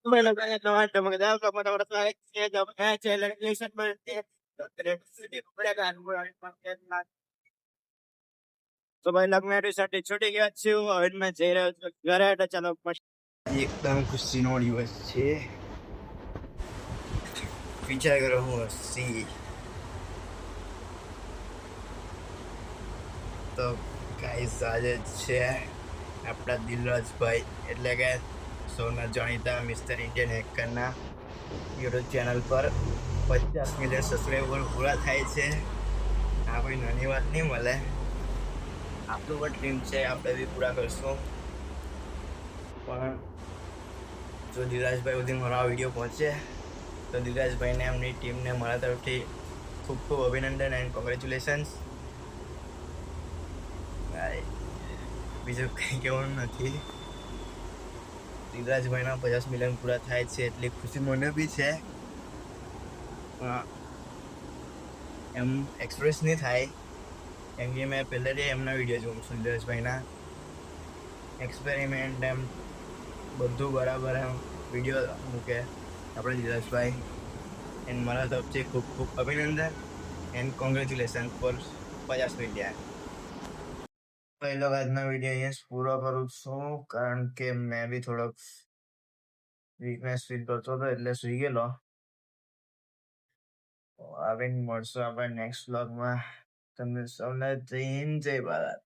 Bueno, kaya naman ito mga daw kapag ako sa kaya daw kaya chela lesson mo तो भाई लग मेरे साथ छोटी गया अच्छी हुआ इनमें चेहरा घर है तो चलो एकदम खुशी નો દિવસ છે વિચાર કરો હું હસી તો ગાઈસ આજે છે આપણા દિલરાજભાઈ એટલે કે સૌના જાણીતા મિસ્ટર ઇન્ડિયન હેકરના યુટ્યુબ ચેનલ પર 50 મિલિયન સબસ્ક્રાઈબર પૂરા થાય છે આ કોઈ નાની વાત નહીં મળે આપણું પણ ડ્રીમ છે આપણે બી પૂરા કરશું પણ જો દિલરાજભાઈ સુધી મારો આ વિડીયો પહોંચે તો દિલરાજભાઈને એમની ટીમને મારા તરફથી ખૂબ ખૂબ અભિનંદન એન્ડ કોંગ્રેચ્યુલેશન્સ બીજું કંઈ કહેવાનું નથી દિલરાજભાઈના 50 મિલિયન પૂરા થાય છે એટલી ખુશી મને બી છે એમ એક્સપ્રેસ નહીં થાય કેમ કે મેં પહેલેથી એમના વિડીયો જોઉં છું દિલરાજભાઈના એક્સપેરિમેન્ટ એમ બધું બરાબર એમ વિડીયો મૂકે આપણે દિલરાજભાઈ એન્ડ મારા તરફથી ખૂબ ખૂબ અભિનંદન એન્ડ કોંગ્રેચ્યુલેશન ફોર 50 મિલિયન પહેલો આજનો વિડીયો અહીંયા પૂરો કરું છું કારણ કે મેં બી થોડોક વીકનેસ ફીલ કરતો હતો એટલે સુઈ ગયેલો આવીને મળશું આપણે નેક્સ્ટ વ્લોગમાં તમને સૌને જય હિન્દ જય ભારત